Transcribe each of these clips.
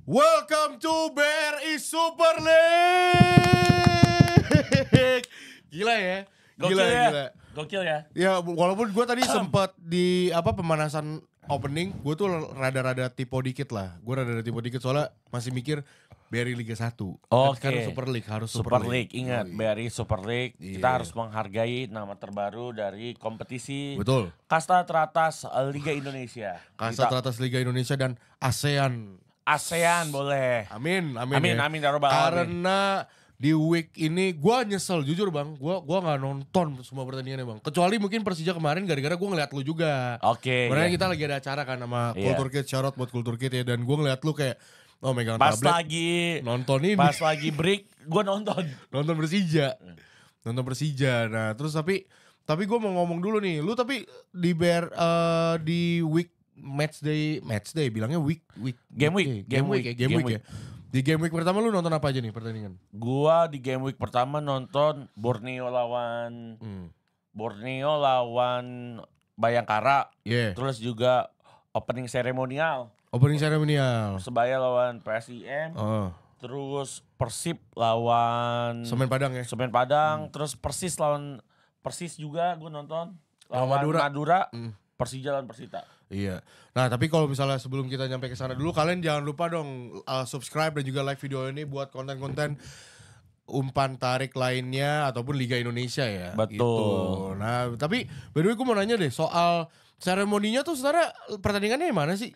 Welcome to BRI Super League. Gila ya. Gokil ya. Ya walaupun gue tadi sempat di pemanasan opening, gue tuh rada-rada tipe dikit lah. Gue rada-rada tipe dikit soalnya masih mikir BRI Liga 1. Oke. Sekarang Super League, harus Super League. Ingat, Yoi. BRI Super League. Kita Iya. harus menghargai nama terbaru dari kompetisi Betul. kasta teratas Liga Indonesia. Kasta teratas Liga Indonesia dan ASEAN. ASEAN boleh. Amin, amin, Amin, ya. amin, ya Rabbal Alamin. Karena di week ini gue nyesel jujur bang, gue nggak nonton semua pertandingannya bang. Kecuali mungkin Persija kemarin gara-gara gue ngeliat lu juga. Oke. Karena Iya. kita lagi ada acara kan sama Iya. Kultur Kid, shout out buat Kultur Kid ya. Dan gue ngeliat lu kayak megang Pas tablet lagi nonton ini. Pas lagi break, gue nonton. Nonton Persija. Nonton Persija. Nah terus tapi gue mau ngomong dulu nih. Lu tapi di di week match day bilangnya game week ya. Di game week pertama lu nonton apa aja nih pertandingan? Gua di game week pertama nonton Borneo lawan Bayangkara. Yeah. Terus juga opening seremonial. Opening ceremonial. Persebaya lawan PSIM. Terus Persib lawan Semen Padang ya. Semen Padang. Terus Persis lawan Persis juga gue nonton. Lawan Madura. Persija lawan Persita. Iya. Nah tapi kalau misalnya sebelum kita nyampe ke sana dulu, kalian jangan lupa dong subscribe dan juga like video ini buat konten-konten umpan tarik lainnya ataupun Liga Indonesia ya. Betul. Gitu. Nah tapi by the way gue mau nanya deh soal seremoninya tuh sebenarnya pertandingannya yang mana sih?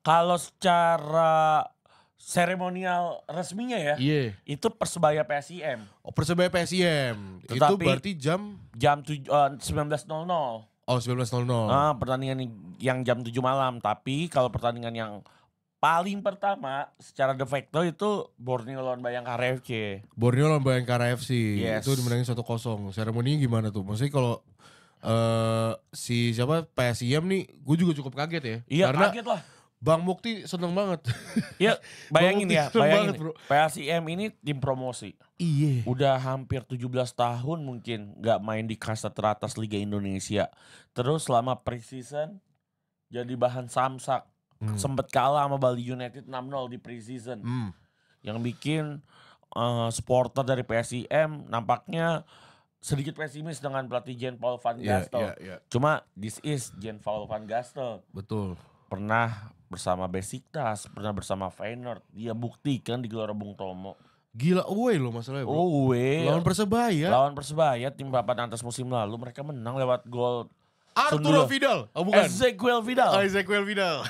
Kalau secara seremonial resminya ya, itu Persebaya PSIM. Oh, Persebaya PSIM. Itu Tetapi berarti jam 19.00. Oh 19.00. Nah, pertandingan yang jam 7 malam. Tapi kalau pertandingan yang paling pertama secara de facto itu Borneo lawan Bayangkara FC. Borneo lawan Bayangkara FC. Yes. Itu dimenangin 1-0. Seremoninya gimana tuh? Maksudnya kalau si siapa PSIM nih, gue juga cukup kaget ya. Iya, karena kaget lah. Bang Mukti seneng banget. Iya, bayangin ya, bayangin. Banget, bro. PSIM ini tim promosi. Iya. Udah hampir 17 tahun mungkin gak main di kasta teratas Liga Indonesia. Terus selama pre-season jadi bahan samsak. Sempet kalah sama Bali United 6-0 di pre-season. Yang bikin supporter dari PSIM nampaknya sedikit pesimis dengan pelatih Jean Paul van Gastel. Cuma this is Jean Paul van Gastel. Betul. Pernah bersama Besiktas, pernah bersama Feyenoord. Dia buktikan di Gelora Bung Tomo. Gila away loh masalahnya bro. Away. Lawan Persebaya. Lawan Persebaya tim papan atas musim lalu mereka menang lewat gol Arturo Vidal. Oh bukan. Ezequiel Vidal. Ezequiel Vidal.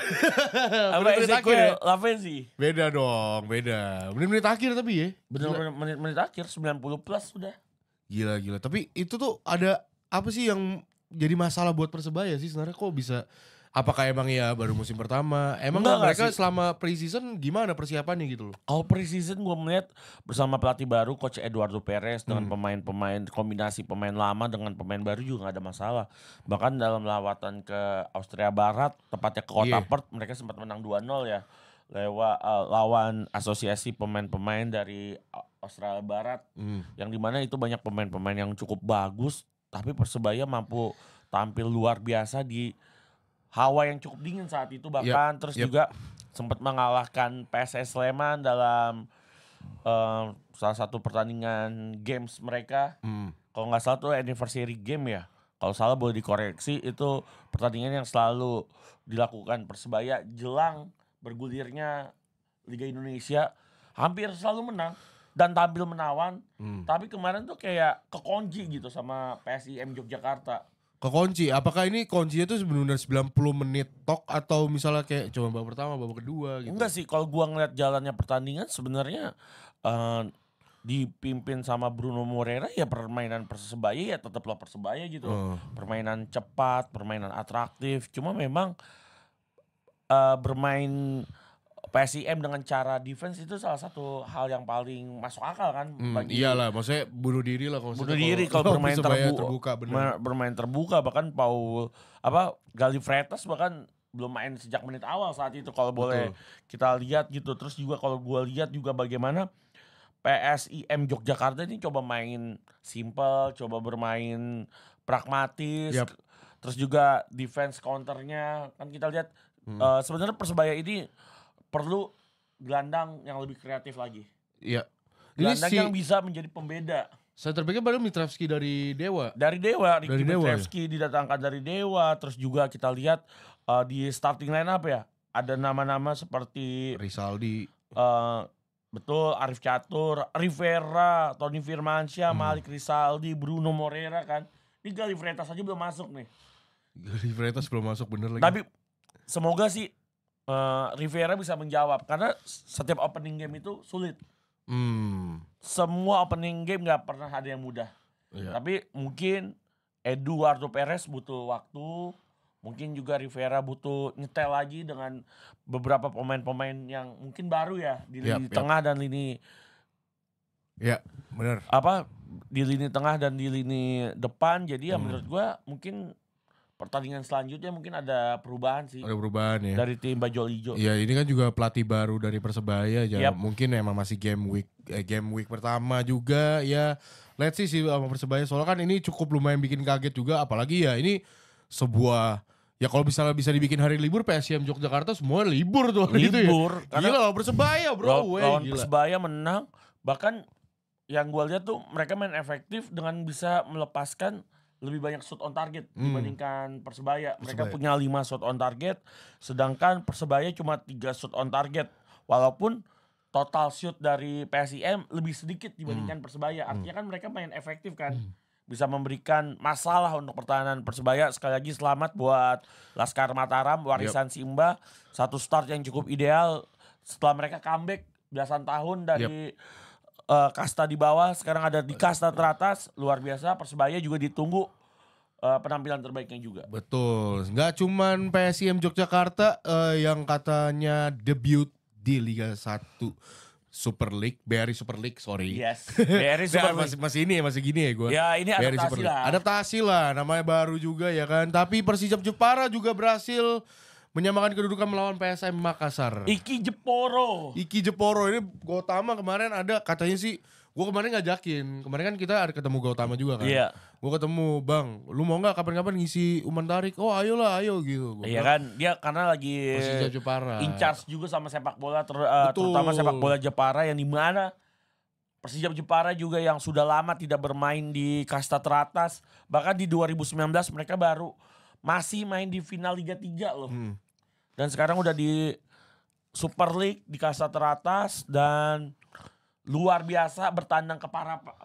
Apa Ezequiel Lavezzi. Beda dong, beda. Menit-menit akhir tapi ya. Bener menit akhir 90 plus sudah. Gila. Tapi itu tuh ada apa sih yang jadi masalah buat Persebaya sih sebenarnya, kok bisa? Apakah emang ya baru musim pertama? Emang mereka selama pre-season gimana persiapannya gitu loh? Kalau pre-season gue melihat bersama pelatih baru Coach Eduardo Perez dengan pemain-pemain, kombinasi pemain lama dengan pemain baru juga gak ada masalah. Bahkan dalam lawatan ke Austria Barat, tepatnya ke kota Perth, mereka sempat menang 2-0 ya. Lewat lawan asosiasi pemain-pemain dari Australia Barat. Yang dimana itu banyak pemain-pemain yang cukup bagus, tapi Persebaya mampu tampil luar biasa di hawa yang cukup dingin saat itu bahkan. Terus juga sempat mengalahkan PSS Sleman dalam salah satu pertandingan games mereka. Kalau nggak salah tuh anniversary game ya. Kalau salah boleh dikoreksi, itu pertandingan yang selalu dilakukan Persebaya jelang bergulirnya Liga Indonesia, hampir selalu menang dan tampil menawan. Tapi kemarin tuh kayak kekunci gitu sama PSIM Yogyakarta. Kekunci, apakah ini kuncinya tuh benar-benar 90 menit tok atau misalnya kayak cuma babak pertama, babak kedua gitu? Enggak sih, kalau gua ngeliat jalannya pertandingan sebenarnya dipimpin sama Bruno Moreira ya permainan Persebaya ya tetaplah Persebaya gitu. Permainan cepat, permainan atraktif. Cuma memang bermain PSIM dengan cara defense itu salah satu hal yang paling masuk akal kan. Iyalah, maksudnya bunuh diri lah. Bunuh diri kalau bermain terbuka, bermain terbuka. Bahkan Gali Freitas bahkan belum main sejak menit awal saat itu kalau boleh kita lihat gitu. Terus juga kalau gue lihat juga bagaimana PSIM Yogyakarta ini coba main simple, coba bermain pragmatis. Terus juga defense counternya kan kita lihat sebenarnya Persebaya ini perlu gelandang yang lebih kreatif lagi. Iya. Gelandang yang bisa menjadi pembeda. Center back-nya padahal Mitrevski dari Dewa. Ricky Mitrevski didatangkan dari Dewa. Terus juga kita lihat di starting line up ya. Ada nama-nama seperti Rizaldi. Betul, Arif Catur, Rivera, Tony Firmansyah, Malik Rizaldi, Bruno Moreira kan. Ini Gali Freitas aja belum masuk nih. Gali Freitas belum masuk bener lagi. Tapi semoga sih Rivera bisa menjawab. Karena setiap opening game itu sulit. Semua opening game gak pernah ada yang mudah. Iya. Tapi mungkin Eduardo Perez butuh waktu. Mungkin juga Rivera butuh nyetel lagi dengan beberapa pemain-pemain yang mungkin baru ya. Di lini tengah dan lini. Ya benar. Di lini tengah dan di lini depan. Jadi ya menurut gue mungkin pertandingan selanjutnya mungkin ada perubahan sih. Ada perubahan ya. Dari tim Bajul Ijo. Iya ini kan juga pelatih baru dari Persebaya. Mungkin emang masih game week pertama juga ya. Let's see sih sama Persebaya. Soalnya kan ini cukup lumayan bikin kaget juga. Apalagi ya ini sebuah, ya kalau misalnya bisa dibikin hari libur, PSM Yogyakarta semua libur tuh. Libur. Gitu ya. Gila lawan Persebaya bro. Lawan Persebaya menang. Bahkan yang gue lihat tuh mereka main efektif dengan bisa melepaskan lebih banyak shot on target dibandingkan Persebaya. Mereka punya 5 shot on target, sedangkan Persebaya cuma 3 shot on target. Walaupun total shoot dari PSIM lebih sedikit dibandingkan Persebaya. Artinya kan mereka main efektif kan. Bisa memberikan masalah untuk pertahanan Persebaya. Sekali lagi selamat buat Laskar Mataram, warisan Simba. Satu start yang cukup ideal setelah mereka comeback belasan tahun dari kasta di bawah, sekarang ada di kasta teratas. Luar biasa, Persebaya juga ditunggu penampilan terbaiknya juga. Betul, nggak cuman PSIM Yogyakarta yang katanya debut di Liga 1 Super League, BRI Super League, sorry. Yes, BRI Super League. masih gini ya gue. Ya ini adaptasi lah. Adaptasi lah, namanya baru juga ya kan. Tapi Persijap Jepara juga berhasil menyamakan kedudukan melawan PSM Makassar. Iki Jeporo ini Gautama kemarin ada katanya sih. Gue kemarin ngajakin. Kemarin kan kita ada ketemu Gautama juga kan. Iya. Gue ketemu, "Bang, lu mau gak kapan-kapan ngisi Umpan Tarik?" "Oh ayolah, ayo" gitu. Iya kan, dia karena lagi in charge juga sama sepak bola terutama sepak bola Jepara yang dimana Persijap Jepara juga yang sudah lama tidak bermain di kasta teratas. Bahkan di 2019 mereka baru masih main di final Liga 3 loh. Dan sekarang udah di Super League di kasta teratas dan luar biasa bertandang ke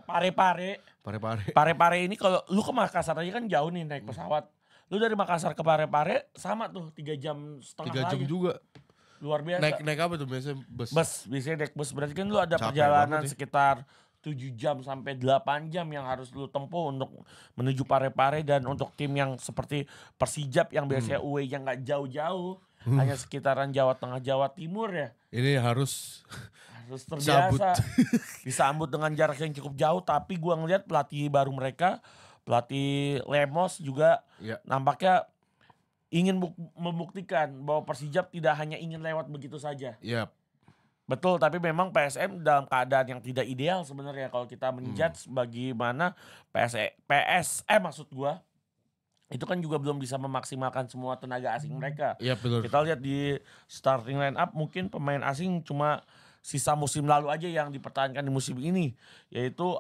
Parepare. Parepare ini kalau lu ke Makassar aja kan jauh nih naik pesawat. Lu dari Makassar ke Parepare sama tuh 3 jam setengah 3 jam lagi. juga. Luar biasa. Naik apa tuh biasanya? Bus, biasanya naik bus. Berarti kan lu ada perjalanan sekitar 7 jam sampai 8 jam yang harus lu tempuh untuk menuju Parepare. Dan untuk tim yang seperti Persijap yang biasanya away-nya gak jauh-jauh, hanya sekitaran Jawa Tengah, Jawa Timur ya. Ini harus terbiasa disambut dengan jarak yang cukup jauh. Tapi gua ngeliat pelatih baru mereka, pelatih Lemos juga nampaknya ingin membuktikan bahwa Persijap tidak hanya ingin lewat begitu saja. Betul, tapi memang PSM dalam keadaan yang tidak ideal sebenarnya kalau kita menjudge bagaimana PSM maksud gua. Itu kan juga belum bisa memaksimalkan semua tenaga asing mereka. Iya betul. Kita lihat di starting line up mungkin pemain asing cuma sisa musim lalu aja yang dipertahankan di musim ini, yaitu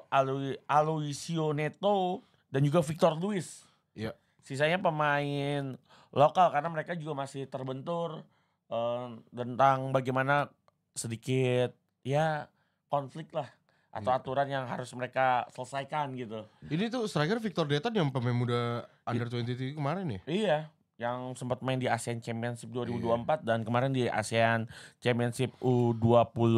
Aloisio Neto dan juga Victor Luis. Iya. Sisanya pemain lokal karena mereka juga masih terbentur tentang bagaimana sedikit ya konflik lah atau aturan yang harus mereka selesaikan gitu. Ini tuh striker Victor Detan yang pemain muda under 23 kemarin ya? Iya, yang sempat main di ASEAN Championship 2024 dan kemarin di ASEAN Championship U20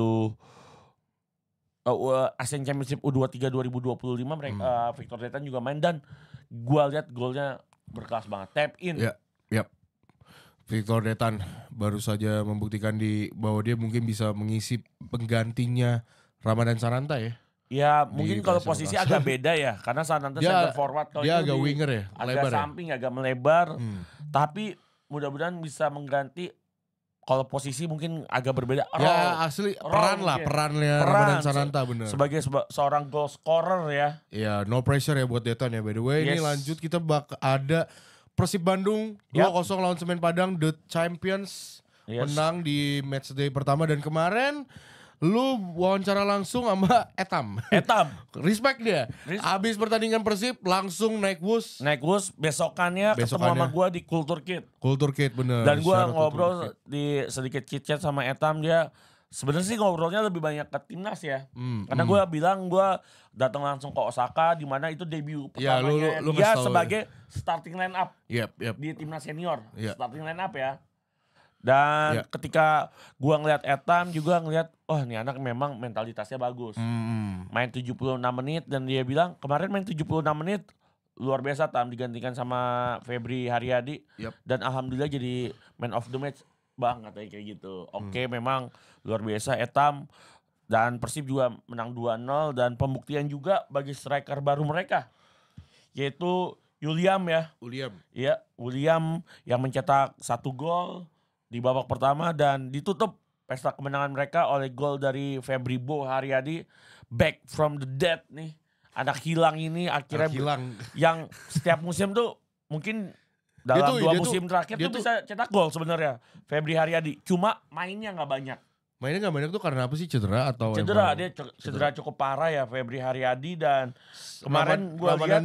ASEAN Championship U23 2025 mereka Victor Detan juga main dan gua lihat golnya berkelas banget, tap in. Yap. Victor Detan baru saja membuktikan bahwa dia mungkin bisa mengisi penggantinya Ramadan Sananta ya. Ya mungkin kalau posisi agak beda ya, karena Sananta center forward, kalau dia agak winger ya, agak samping agak melebar. Tapi mudah-mudahan bisa mengganti. Kalau posisi mungkin agak berbeda. Ya asli perannya Ramadan Sananta bener. Sebagai seorang goal scorer ya. Ya no pressure ya buat Detan ya. By the way ini lanjut kita ada Persib Bandung 2-0 lawan Semen Padang, the champions menang di matchday pertama dan kemarin lu wawancara langsung sama Etam. Respect dia. Abis pertandingan Persib langsung naik bus. Besokannya ketemu sama gue di Culture Kit bener. Dan gue ngobrol di sedikit chit-chat sama Etam, dia sebenarnya sih ngobrolnya lebih banyak ke timnas ya. Karena gue bilang gue datang langsung ke Osaka di mana itu debut pertamanya dia sebagai starting line up di timnas senior. Starting line up ya. Dan ketika gua ngeliat Etam juga ngeliat, oh ini anak memang mentalitasnya bagus. Main 76 menit dan dia bilang kemarin main 76 menit luar biasa Tam, digantikan sama Febri Haryadi. Dan alhamdulillah jadi man of the match banget kayak gitu. Oke, memang luar biasa Etam, dan Persib juga menang 2-0 dan pembuktian juga bagi striker baru mereka yaitu William yang mencetak 1 gol di babak pertama dan ditutup pesta kemenangan mereka oleh gol dari Febri Haryadi, back from the dead nih. Anak hilang ini akhirnya yang setiap musim tuh mungkin dalam 2 musim terakhir tuh bisa cetak gol sebenarnya Febri Haryadi. Cuma mainnya nggak banyak. Mainnya nggak banyak tuh karena apa sih, cedera atau? Dia cedera cukup parah ya Febri Haryadi, dan kemarin gue lihat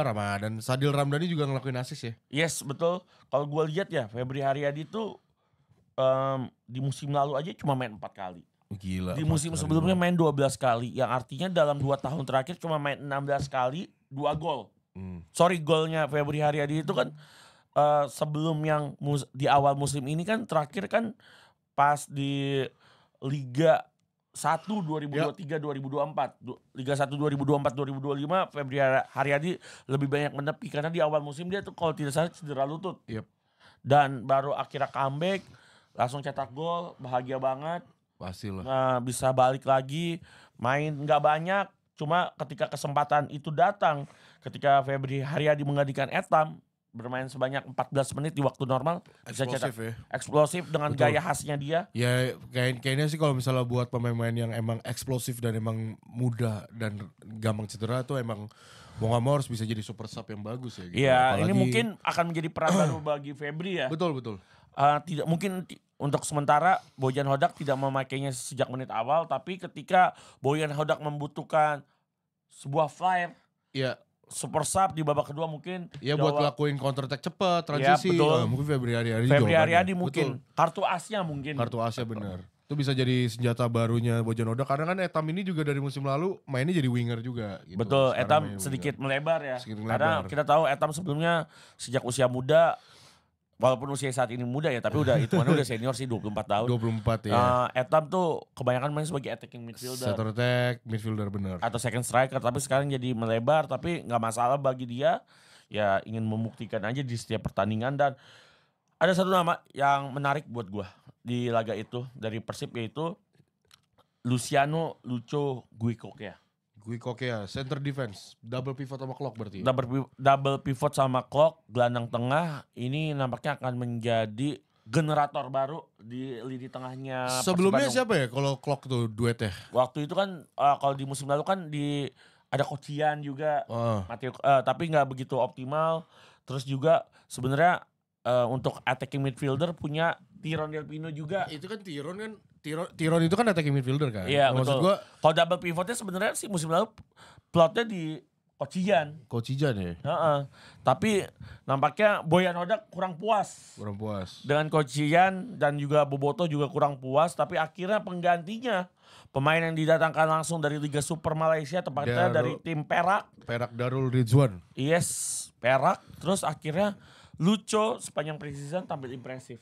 Ramadan Sadil Ramdhani juga ngelakuin assist ya. Yes, betul. Kalau gue lihat ya Febri Haryadi tuh di musim lalu aja cuma main 4 kali. Gila. Di musim sebelumnya main 12 kali, yang artinya dalam 2 tahun terakhir cuma main 16 kali, 2 gol. Golnya Febri Haryadi itu kan sebelum yang di awal musim ini kan terakhir kan pas di Liga 1 2023-2024. Liga 1 2024-2025 Febri Haryadi lebih banyak menepi karena di awal musim dia tuh kalau tidak salah cedera lutut. Dan baru akhirnya comeback, langsung cetak gol, bahagia banget. Pastilah. Bisa balik lagi, main nggak banyak, cuma ketika kesempatan itu datang, ketika Febri Haryadi menggantikan Etam, bermain sebanyak 14 menit di waktu normal, bisa cetak eksplosif dengan gaya khasnya dia. Ya kayaknya sih kalau misalnya buat pemain-pemain yang emang eksplosif dan emang mudah dan gampang cedera tuh emang mau gak mau harus bisa jadi super sub yang bagus ya. Iya, ini mungkin akan menjadi peran baru bagi Febri ya. Betul. Tidak mungkin untuk sementara Bojan Hodak tidak memakainya sejak menit awal, tapi ketika Bojan Hodak membutuhkan sebuah flyer, super sub di babak kedua mungkin. Ya buat ngelakuin counter attack cepat, transisi. Mungkin Febri Haryadi mungkin. Kartu asnya bener. Itu bisa jadi senjata barunya Bojan Hodak, karena kan Etam ini juga dari musim lalu mainnya jadi winger juga gitu. Betul, Etam sedikit melebar ya. Karena kita tahu Etam sebelumnya sejak usia muda, walaupun usia saat ini muda ya, tapi udah hitungannya udah senior sih, 24 tahun. 24 ya. Etam tuh kebanyakan main sebagai attacking midfielder. Center attack, midfielder bener. Atau second striker, tapi sekarang jadi melebar, tapi gak masalah bagi dia. Ya ingin membuktikan aja di setiap pertandingan. Dan ada satu nama yang menarik buat gue di laga itu dari Persib, yaitu Luciano Lucho Guikokea. Center defense, double pivot sama Clock berarti. Double pivot sama Clock, gelandang tengah. Ini nampaknya akan menjadi generator baru di lini tengahnya. Sebelumnya siapa ya kalau Clock tuh duetnya? Waktu itu kan kalau di musim lalu kan ada Kocian juga, Mateo, tapi nggak begitu optimal. Terus juga sebenarnya untuk attacking midfielder punya Tiron Del Pino juga. Itu kan Tiron itu kan attacking midfielder kan. Iya, betul. Kalau double pivotnya sebenarnya sih musim lalu plotnya di Kocijan ya. Tapi nampaknya Bojan Hodak kurang puas. Dengan Kocijan, dan juga Boboto juga kurang puas. Tapi akhirnya penggantinya pemain yang didatangkan langsung dari Liga Super Malaysia, tepatnya dari tim Perak. Darul Ridwan. Yes, Perak. Terus akhirnya Lucho sepanjang preseason tampil impresif.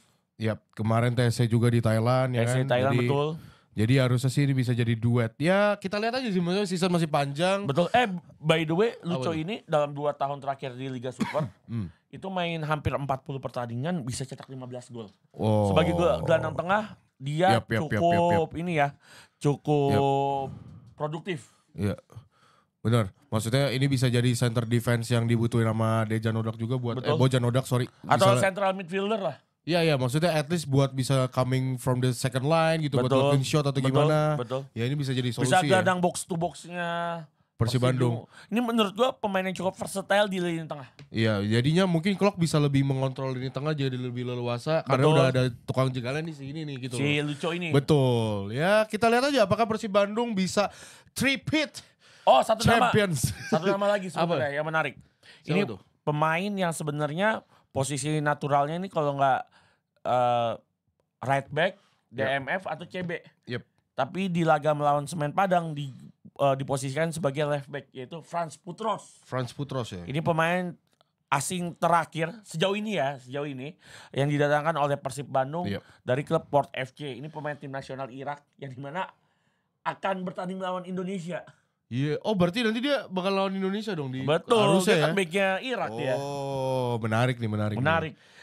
Kemarin TSC juga di Thailand ya kan. Thailand, betul. Jadi harusnya sih ini bisa jadi duet. Ya kita lihat aja sih, maksudnya season masih panjang. Betul. By the way, Lucho ini dalam 2 tahun terakhir di Liga Super itu main hampir 40 pertandingan, bisa cetak 15 gol. Sebagai gelandang tengah dia cukup produktif. Iya. Benar. Maksudnya ini bisa jadi center defense yang dibutuhin sama Dejan Hodak juga buat Bojan Hodak, sorry. Atau central midfielder lah. Iya, maksudnya at least buat bisa coming from the second line gitu, buat clean shot atau gimana. Betul. Ya ini bisa jadi solusi. Bisa gelandang box to boxnya Persib Bandung. Ini menurut gua pemain yang cukup versatile di lini tengah. Iya, jadinya mungkin Klok bisa lebih mengontrol lini tengah jadi lebih leluasa karena udah ada tukang jegalnya di sini nih gitu. Si Lucho ini. Betul. Ya, kita lihat aja apakah Persib Bandung bisa three-peat champions. Satu nama lagi sebenarnya yang menarik. Ini pemain yang sebenarnya posisi naturalnya ini kalau nggak right back, DMF atau CB. Yep. Tapi di laga melawan Semen Padang diposisikan sebagai left back yaitu Frans Putros. Frans Putros ya. Ini pemain asing terakhir sejauh ini yang didatangkan oleh Persib Bandung dari klub Port FC. Ini pemain tim nasional Irak yang dimana akan bertanding melawan Indonesia. Iya, oh berarti nanti dia bakal lawan Indonesia dong di. Betul, dia kan backnya Irak ya. Oh, menarik.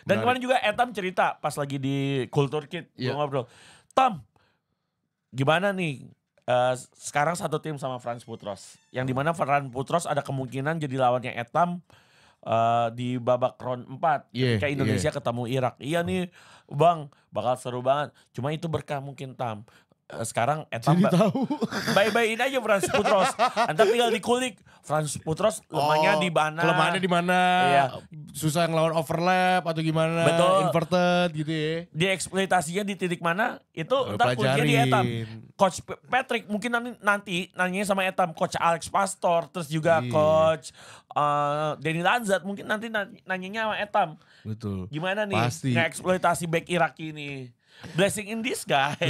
Dan kemarin juga Etam cerita pas lagi di Culture Kit ngobrol. Tam, gimana nih? Sekarang satu tim sama Frans Putros. Yang dimana Frans Putros ada kemungkinan jadi lawannya Etam di babak round 4 ketika Indonesia ketemu Irak. Iya nih Bang, bakal seru banget. Cuma itu berkah mungkin Tam. Sekarang Etam baik-baikin aja Frans Putros. Entar tinggal dikulik Frans Putros lemahnya di mana? Kelemahannya di mana? Iya. Susah ngelawan overlap atau gimana? Betul. Inverted gitu ya. Dieksploitasinya di titik mana? Itu entar kuliknya di Etam. Coach Patrick mungkin nanti nanyanya sama Etam, Coach Alex Pastor, terus juga Coach Denny Lanzat mungkin nanti nanyanya sama Etam. Betul. Gimana nih nge-eksploitasi back Irak ini? Blessing in disguise.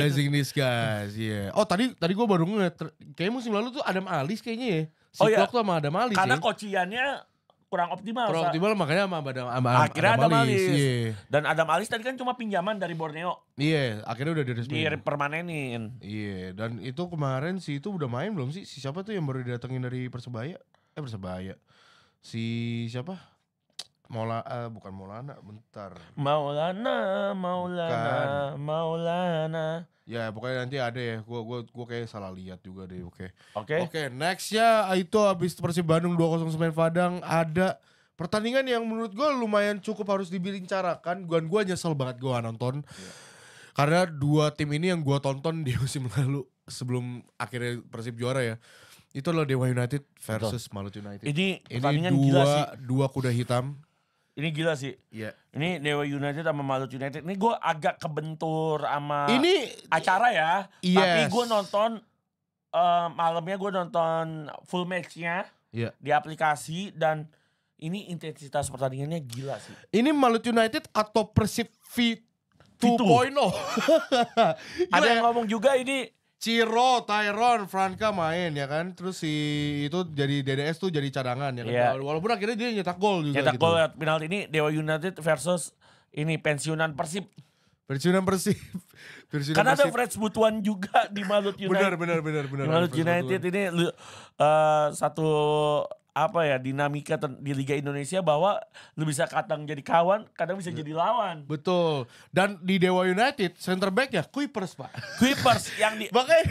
Iya. Oh tadi gue baru ngeliat, kayaknya musim lalu tuh Adam Alis kayaknya ya. Klok tuh sama Adam Alis. Karena coachiannya kurang optimal. Makanya sama akhirnya Adam Alis. Iya. Dan Adam Alis tadi kan cuma pinjaman dari Borneo. Iya, akhirnya udah dipermanenin. Iya, dan itu kemarin itu udah main belum sih? Si siapa tuh yang baru didatengin dari Persebaya? Si siapa? Bukan Maulana, bentar. Maulana. Ya pokoknya nanti ada ya. Gue kayak salah lihat juga deh. Oke, nextnya itu habis Persib Bandung 2-0 Semen Padang ada pertandingan yang menurut gue lumayan cukup harus dibincangkan. Gue nyesel banget gue nonton. Karena dua tim ini yang gue tonton di musim lalu sebelum akhirnya Persib juara ya. Itu adalah Dewa United versus Malut United. Ini pertandingan gila sih. Dua kuda hitam. Ini gila sih. Iya. Ini Dewa United sama Malut United. Ini gue agak kebentur sama acara ya. Yes. Tapi gue nonton malamnya gue nonton full match-nya di aplikasi dan ini intensitas pertandingannya gila sih. Ini Malut United atau Persib V2.0. Ada yang ngomong juga ini Ciro, Tyron, Franka main ya kan. Terus si itu jadi DDS tuh jadi cadangan ya kan. Yeah. Walaupun akhirnya dia nyetak gol juga. Nyetak gol gitu. Penalti ini Dewa United versus ini pensiunan Persib. Karena ada Fred Butuan juga di Malut United. Benar. Malut United ini satu dinamika di Liga Indonesia bahwa lu bisa kadang jadi kawan, kadang bisa jadi lawan. Betul. Dan di Dewa United center back ya Kuipers Pak. Kuipers yang makanya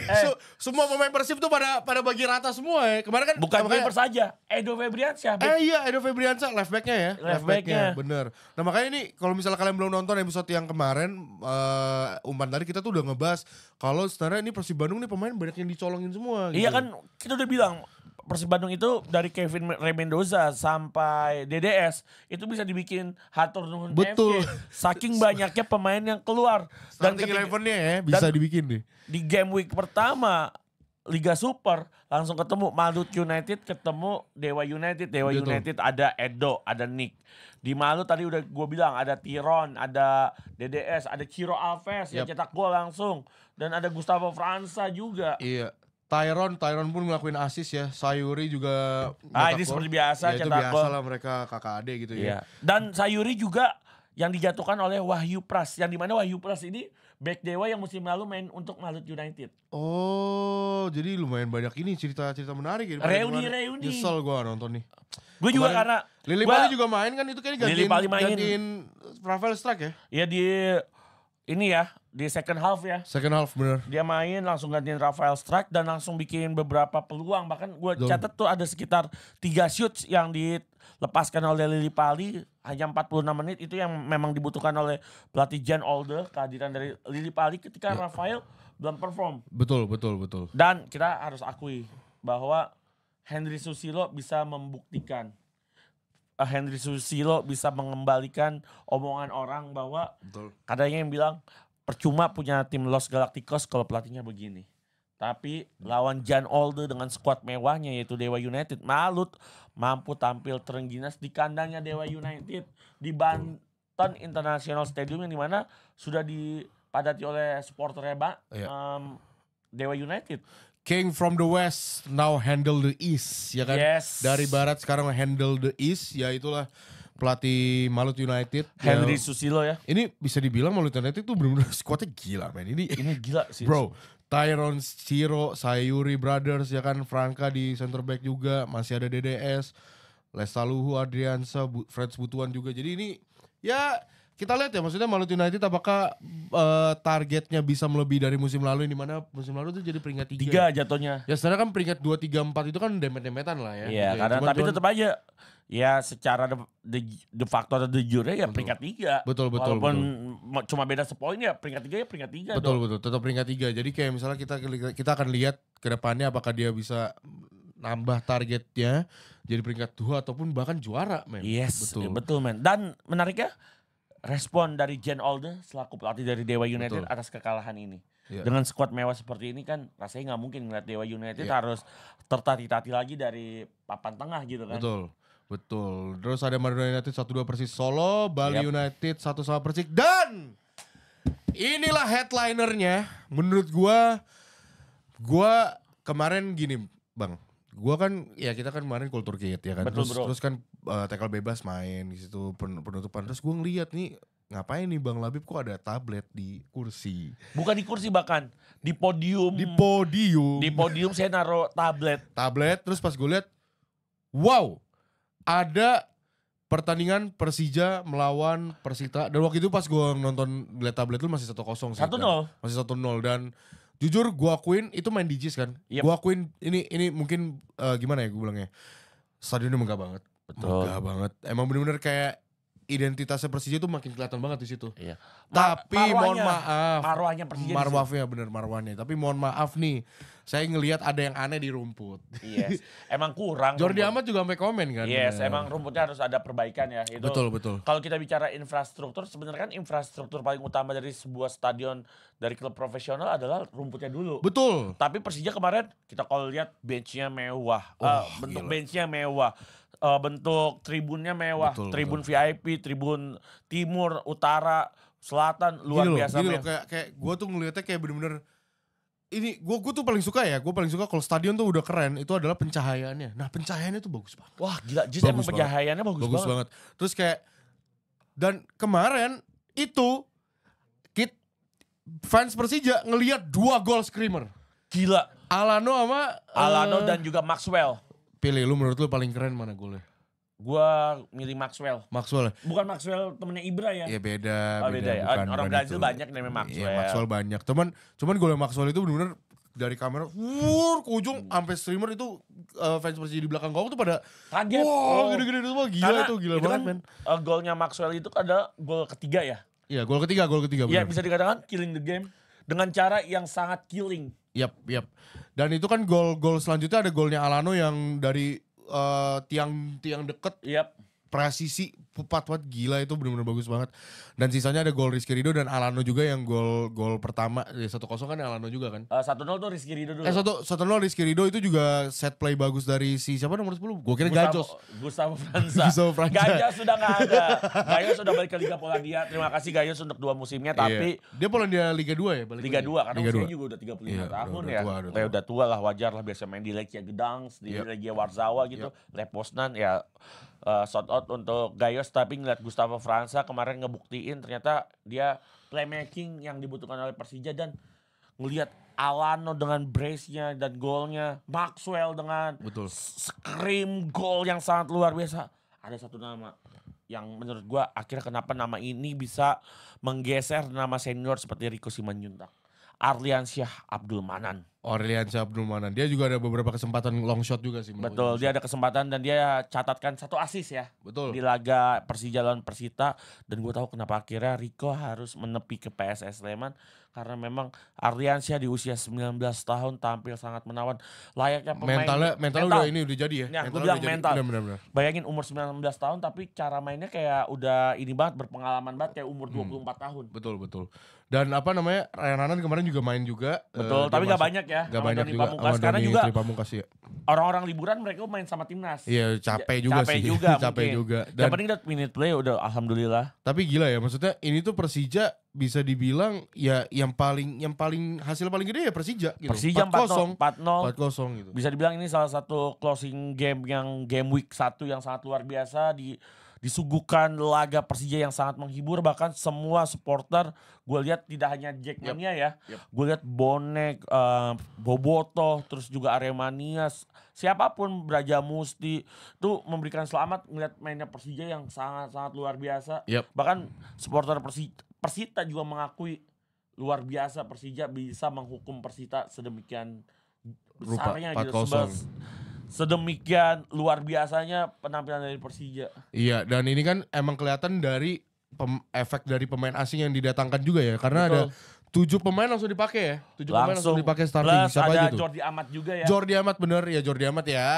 semua pemain Persib tuh pada bagi rata semua ya. Kemarin kan bukan Kuipers saja, Edo Febriansyah. Edo Febriansyah left backnya ya. Left backnya. Bener. Nah makanya ini kalau misalnya kalian belum nonton episode yang kemarin umpan tadi kita tuh udah ngebahas kalau sebenarnya ini Persib Bandung nih pemain banyak yang dicolongin semua. Iya kan kita udah bilang Persib Bandung itu dari Kevin Remendoza sampai DDS itu bisa dibikin hatur nuhun betul. Saking banyaknya pemain yang keluar dan elevennya ya bisa dibikin nih. Di game week pertama Liga Super langsung ketemu Malut United ketemu Dewa United. United ada Edo, ada Nick. Di Malut tadi udah gue bilang ada Tyron, ada DDS, ada Ciro Alves yang cetak gol langsung dan ada Gustavo Fransa juga. Iya. Tyron pun ngelakuin assist ya. Sayuri juga ini seperti biasa ya, cetak gol. Biasa lah mereka kakak adik gitu ya. Dan Sayuri juga yang dijatuhkan oleh Wahyu Pras. Yang dimana Wahyu Pras ini back Dewa yang musim lalu main untuk Malut United. Oh, jadi lumayan banyak ini cerita-cerita menarik ya. Reuni. Nyesel gue nonton nih. Gue juga karena Lili Pali juga main kan itu kayaknya gantiin Rafael Strike ya. Iya di second half ya. Second half bener. Dia main langsung gantiin Rafael Strike dan langsung bikin beberapa peluang. Bahkan gue catat tuh ada sekitar 3 shoots yang dilepaskan oleh Lili Pali. Hanya 46 menit itu yang memang dibutuhkan oleh pelatih Jan Olde. Kehadiran dari Lili Pali ketika Rafael belum perform. Betul. Dan kita harus akui bahwa Henry Susilo bisa membuktikan. Henry Susilo bisa mengembalikan omongan orang bahwa kadangnya yang bilang percuma punya tim Los Galacticos kalau pelatihnya begini. Tapi lawan Jan Olde dengan skuad mewahnya yaitu Dewa United, Malut mampu tampil terengginas di kandangnya Dewa United di Banten International Stadium yang dimana sudah dipadati oleh supporter Dewa United. King from the West now handle the East, ya kan? Yes. Dari Barat sekarang handle the East, ya itulah pelatih Malut United. Henry Susilo ya. Ini bisa dibilang Malut United tuh benar-benar skuadnya gila, men. Ini gila sih. Bro, Tyrone Ciro, Sayuri Brothers, ya kan? Franka di center back juga, masih ada DDS, Lestaluhu, Adriansa, Freds Butuan juga. Jadi ini ya kita lihat ya, maksudnya Malut United apakah targetnya bisa melebihi dari musim lalu, di mana musim lalu itu jadi peringkat 3 jatuhnya. Ya sebenarnya kan peringkat 2, 3, 4 itu kan demet-demetan lah ya. Iya, karena tapi tetap aja ya secara de facto atau de jure ya peringkat 3. Betul. Walaupun cuma beda sepoin ya peringkat 3 ya peringkat 3. Betul, tetap peringkat 3. Jadi kayak misalnya kita akan lihat ke depannya apakah dia bisa nambah targetnya jadi peringkat 2 ataupun bahkan juara, men. Yes, betul men. Dan menariknya respon dari Jan Olde selaku pelatih dari Dewa United atas kekalahan ini. Dengan skuad mewah seperti ini kan rasanya nggak mungkin ngeliat Dewa United harus tertati-tati lagi dari papan tengah gitu kan. Betul. Terus ada Madura United 1-2 Persis Solo, Bali United 1-1 Persik, dan inilah headlinernya. Menurut gua kemarin gini, Bang. Gua kan ya kita kan kemarin kultur kit ya kan. Betul, terus kan tackle bebas main di situ penutupan. Terus gua ngeliat nih ngapain nih Bang Labib kok ada tablet di kursi. Bukan di kursi bahkan di podium. Di podium. Di podium saya naruh tablet. Terus pas gue lihat wow, ada pertandingan Persija melawan Persita. Dan waktu itu pas gue nonton liat tablet lu masih 1-0 sih. 1-0. Masih 1-0 dan jujur gue akuin itu main di JIS kan. Gue akuin ini mungkin gimana ya gue bilangnya. Stadionnya megah banget. Betul. Megah banget. Emang bener-bener kayak identitasnya Persija tuh makin kelihatan banget di situ. Iya. Tapi mohon maaf. Marwahnya Persija. Marwahnya bener marwahnya. Tapi mohon maaf nih. Saya ngelihat ada yang aneh di rumput. Yes. Emang kurang. Jordi Amat juga sampai komen kan. Yes, emang rumputnya harus ada perbaikan ya. Itu. Betul. Kalau kita bicara infrastruktur, sebenarnya kan infrastruktur paling utama dari sebuah stadion dari klub profesional adalah rumputnya dulu. Betul. Tapi Persija kemarin kita kalau lihat benchnya mewah. Bentuk benchnya mewah. Bentuk tribunnya mewah. Tribun VIP, tribun timur, utara, selatan, luar biasa. Gini loh, kayak gue tuh ngeliatnya kayak bener-bener ini gue tuh paling suka ya, gue paling suka kalau stadion tuh udah keren itu adalah pencahayaannya. Nah pencahayaannya tuh bagus banget. Wah gila, justru emang pencahayaannya bagus banget. Terus kayak dan kemarin itu fans Persija ngelihat 2 gol screamer. Gila. Alano dan juga Maxwell. Pilih lu menurut lu paling keren mana golnya? Gua milih Maxwell. Maxwell. Bukan Maxwell temennya Ibra ya? Iya beda. Beda ya. Orang Brazil banyak namanya Maxwell. Iya Maxwell banyak. Cuman golnya Maxwell itu benar-benar dari kamera ke ujung sampai streamer itu fans Persija di belakang gawang tuh pada kaget. Wow, gede-gede itu mah gila. Itu gila banget, men. Golnya Maxwell itu ada gol ketiga ya? Iya, gol ketiga. Iya, bisa dikatakan killing the game dengan cara yang sangat killing. Yap. Dan itu kan gol selanjutnya ada golnya Alano yang dari tiang deket. Yap. Presisi pupat gila itu benar-benar bagus banget. Dan sisanya ada gol Rizky Ridho dan Alano juga yang gol pertama 1-0 kan Alano juga kan. 1-0 tuh Rizky Ridho dulu. 1-0 Rizky Ridho itu juga set play bagus dari si siapa nomor 10? Gue kira Gajos. Gustavo Franza. Gajos sudah gak ada. Gajos sudah balik ke Liga Polandia. Terima kasih Gajos untuk 2 musimnya tapi dia Polandia Liga 2 ya balik. Liga 2 karena usianya juga udah 35 tahun ya. Udah tua lah, wajar lah, biasa main di Legia Gdansk, di Legia Warsawa gitu. Lepoznan ya. Shout out untuk Gajos, tapi ngeliat Gustavo Franza kemarin ngebuktiin ternyata dia playmaking yang dibutuhkan oleh Persija, dan ngelihat Alano dengan brace-nya dan golnya, Maxwell dengan scream gol yang sangat luar biasa. Ada satu nama yang menurut gua akhirnya kenapa nama ini bisa menggeser nama senior seperti Rico Simanjuntak. Arliansyah Abdul Manan. Dia juga ada beberapa kesempatan long shot juga sih. Betul, dia ada kesempatan dan dia catatkan 1 assist ya. Betul. Di laga Persija lawan Persita, dan gue tahu kenapa akhirnya Rico harus menepi ke PSS Sleman karena memang Ardiansyah di usia 19 tahun tampil sangat menawan. Layaknya pemain mental udah jadi ya. Ya, gue bilang mental. Benar. Bayangin umur 19 tahun tapi cara mainnya kayak udah ini banget, berpengalaman banget kayak umur 24 tahun. Betul. Dan Ryan Ranan kemarin juga main juga. Betul, tapi gak banyak ya. Gak banyak juga. Pamungkas, karena juga Pamungkas, ya. Orang-orang liburan mereka main sama timnas. Iya, capek juga sih. Capek juga. Dan yang penting dapat minute play udah alhamdulillah. Tapi gila ya, maksudnya ini tuh Persija bisa dibilang ya yang paling hasil paling gede ya Persija gitu. Persija 4-0 gitu. Bisa dibilang ini salah satu closing game yang game week 1 yang sangat luar biasa, disuguhkan laga Persija yang sangat menghibur. Bahkan semua supporter gue lihat tidak hanya Jackmania ya. Gue lihat Bonek, Bobotoh, terus juga Aremania, siapapun, Braja Musti tuh memberikan selamat ngeliat mainnya Persija yang sangat-sangat luar biasa. Bahkan supporter Persita juga mengakui luar biasa Persija bisa menghukum Persita sedemikian besarnya gitu. Sedemikian luar biasanya penampilan dari Persija. Iya, dan ini kan emang kelihatan dari efek dari pemain asing yang didatangkan juga ya. Karena ada 7 pemain langsung dipakai ya. 7 pemain langsung dipakai starting. Plus siapa ada aja tuh? Jordi Amat juga ya. Jordi Amat bener ya, Jordi Amat ya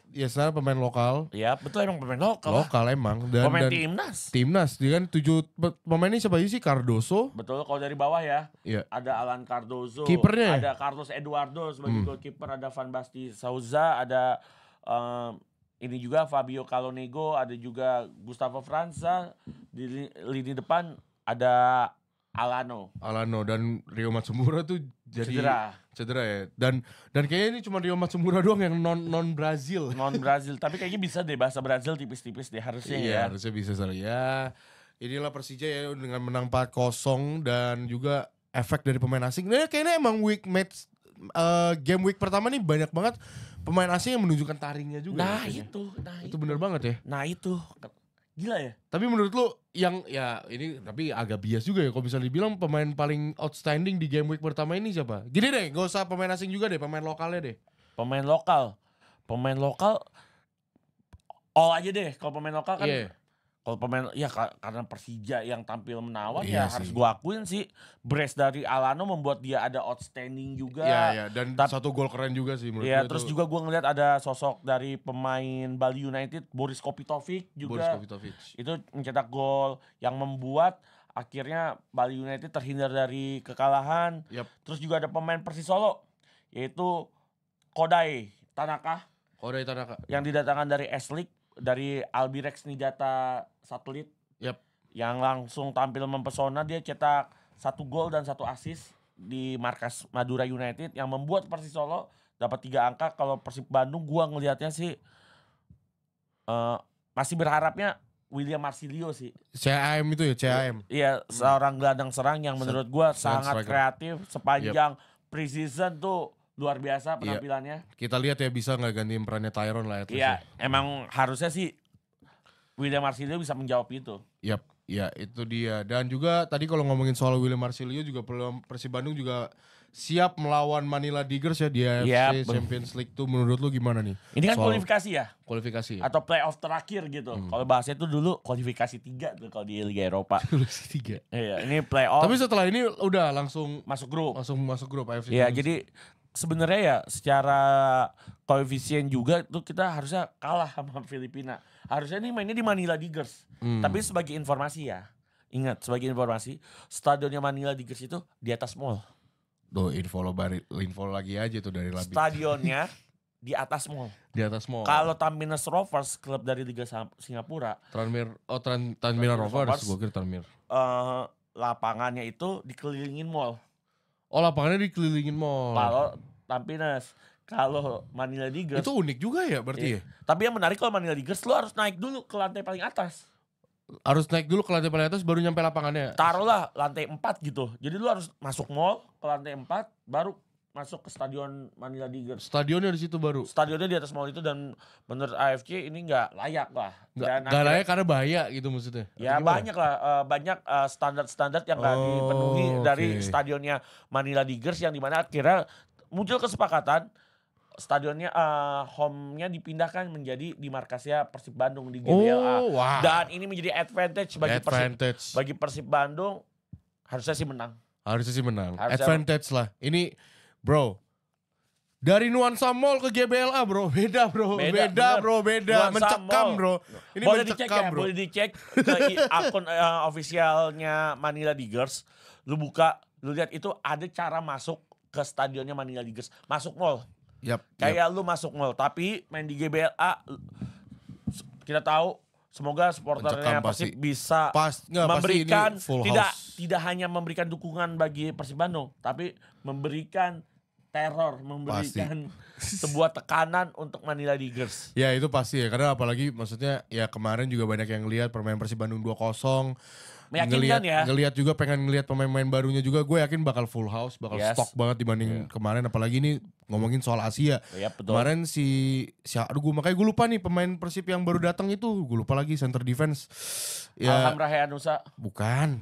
sebenarnya pemain lokal. Ya betul, emang pemain lokal. Lokal emang. Dan pemain timnas. Timnas, dia kan 7 pemain ini siapa aja sih? Cardoso. Betul, kalau dari bawah ya. Iya. Ada Alan Cardoso. Kipernya. Ada Carlos Eduardo sebagai goalkeeper. Ada Van Basten Souza. Ada ini juga Fabio Calonego. Ada juga Gustavo França. Di lini depan ada Alano dan Rio Matsumura tuh jadi cedera ya. Dan kayaknya ini cuma Rio Matsumura doang yang non Brazil. Tapi kayaknya bisa deh bahasa Brazil tipis-tipis deh harusnya ya. Iya, harusnya bisa ya. Inilah Persija ya dengan menang 4-0 dan juga efek dari pemain asing. Nah, kayaknya emang game week pertama nih banyak banget pemain asing yang menunjukkan taringnya juga. Nah, itu bener banget ya. Nah, itu gila ya. Tapi menurut lu yang ya ini tapi agak bias juga ya kalau bisa dibilang pemain paling outstanding di game week pertama ini siapa? Gini deh, gak usah pemain asing juga deh, pemain lokalnya deh. Pemain lokal all aja deh. Kalau pemain lokal kan kalau pemain ya karena Persija yang tampil menawan harus gua akuin sih brace dari Alano membuat dia ada outstanding juga. Iya, dan satu gol keren juga sih menurut gue. Terus juga gua ngeliat ada sosok dari pemain Bali United, Boris Kopitovic juga. Itu mencetak gol yang membuat akhirnya Bali United terhindar dari kekalahan. Terus juga ada pemain Persis Solo yaitu Kodai Tanaka. Yang didatangkan dari S-League, dari Albirex Niigata Satelit. Yang langsung tampil mempesona, dia cetak 1 gol dan 1 assist di markas Madura United yang membuat Persis Solo dapat 3 angka. Kalau Persib Bandung gua ngelihatnya sih masih berharapnya William Marsilio sih. CAM itu ya, CAM. Iya, seorang gelandang serang yang menurut gua sangat kreatif sepanjang preseason tuh. Luar biasa penampilannya. Kita lihat ya bisa nggak gantiin perannya Tyron lah. Iya, emang harusnya sih William Marsilio bisa menjawab itu. Ya itu dia. Dan juga tadi kalau ngomongin soal William Marsilio juga Persib Bandung juga siap melawan Manila Tigers ya di AFC Champions League tuh. Menurut lu gimana nih? Ini kan kualifikasi ya? Kualifikasi. Atau playoff terakhir gitu. Kalau bahasnya tuh dulu kualifikasi 3 tuh kalau di Liga Eropa. Kualifikasi 3. Iya, ini playoff. Tapi setelah ini udah langsung masuk grup. Masuk grup AFC. Iya, jadi sebenarnya ya secara koefisien juga tuh kita harusnya kalah sama Filipina. Harusnya nih mainnya di Manila Tigers. Tapi sebagai informasi ya, ingat sebagai informasi, stadionnya Manila Tigers itu di atas mall. Tuh info lagi aja tuh dari Labib. Stadionnya di atas mall. Di atas mall. Kalau Tampines Rovers, klub dari Liga Singapura. Tanmir Rovers, gue kira Tanmir. Lapangannya itu dikelilingin mall. Oh, lapangannya dikelilingin mall. Kalau Tampines, kalau Manila Tigers. Itu unik juga ya berarti ya? Tapi yang menarik kalau Manila Tigers lu harus naik dulu ke lantai paling atas. Harus naik dulu ke lantai paling atas baru nyampe lapangannya. Taruhlah lantai 4 gitu. Jadi lu harus masuk mall ke lantai 4 baru masuk ke stadion Manila Tigers. Stadionnya di situ baru. Stadionnya di atas mall itu dan menurut AFC ini nggak layak lah. Nggak layak karena bahaya gitu maksudnya. Ya banyak lah, banyak standar-standar yang nggak dipenuhi dari stadionnya Manila Tigers yang dimana akhirnya muncul kesepakatan stadionnya home-nya dipindahkan menjadi di markasnya Persib Bandung di GBLA. Dan ini menjadi advantage bagi Persib Bandung. Harusnya sih menang. Harusnya sih menang. Harusnya Advantage lah. Ini bro. Dari Nuansa Mall ke GBLA bro. Beda bener. bro. Nuansa Mencekam Mall. bro. Ini Boleh dicek mencekam ya, bro. boleh dicek ke akun officialnya Manila Tigers. Lu buka, lu lihat itu ada cara masuk ke stadionnya Manila Tigers. Masuk mall. Yap. Kayak lu masuk mall, tapi main di GBLA kita tahu semoga supporternya Mencekam pasti. Persib bisa pasti memberikan ini full tidak house. tidak hanya memberikan dukungan bagi Persib Bandung, tapi memberikan teror, memberikan sebuah tekanan untuk Manila Tigers. Ya itu pasti ya, karena apalagi maksudnya ya kemarin juga banyak yang lihat permainan Persib Bandung 2-0. Meyakinkan ya. Ngelihat juga pengen ngelihat pemain-pemain barunya juga, gue yakin bakal full house, bakal stok banget dibanding kemarin, apalagi ini ngomongin soal Asia. Ya, betul. Kemarin makanya gue lupa nih pemain Persib yang baru datang itu, gue lupa lagi center defense. Ya, Alham Raheanusa. bukan.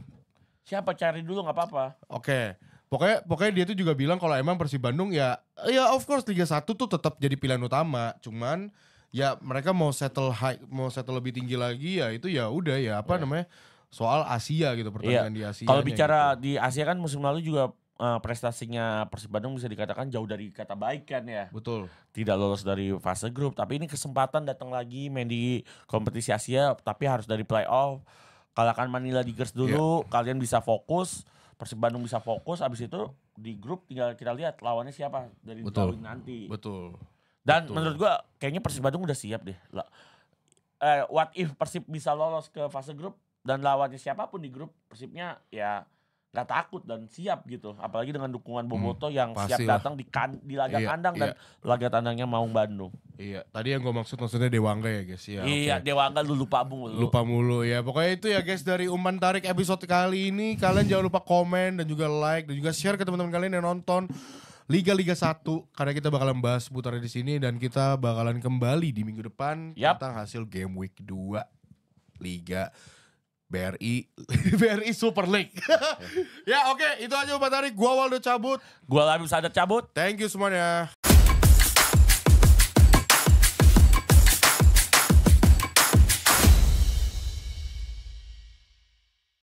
Siapa, cari dulu nggak apa-apa. Oke. Pokoknya dia tuh juga bilang kalau emang Persib Bandung ya of course Liga 1 tuh tetap jadi pilihan utama. Cuman ya mereka mau settle lebih tinggi lagi ya itu ya udah ya namanya soal Asia gitu, pertandingan di Asia. Kalau bicara di Asia kan musim lalu juga prestasinya Persib Bandung bisa dikatakan jauh dari kata baik kan ya. Betul. Tidak lolos dari fase grup, tapi ini kesempatan datang lagi main di kompetisi Asia tapi harus dari playoff. Kalahkan Manila Tigers dulu, kalian bisa fokus. Persib Bandung bisa fokus, abis itu di grup tinggal kita lihat lawannya siapa dari drawing nanti. Betul. Dan menurut gua kayaknya Persib Bandung udah siap deh. What if Persib bisa lolos ke fase grup dan lawannya siapapun di grup, Persibnya ya gak takut dan siap gitu. Apalagi dengan dukungan Boboto yang siap datang di laga kandang dan laga tandangnya Maung Bandung. Iya, tadi yang gue maksudnya Dewangga ya guys ya. Iya, okay. Dewangga lu lupa mulu ya. Pokoknya itu ya guys dari Umpan Tarik episode kali ini. Kalian jangan lupa komen dan juga like dan juga share ke teman-teman kalian yang nonton Liga 1 karena kita bakalan bahas seputarnya di sini dan kita bakalan kembali di minggu depan tentang hasil game week 2 Liga BRI Super League. Ya oke, itu aja Umpan Tarik. Gua Waldo cabut. Gua Labib Sadat cabut. Thank you semuanya.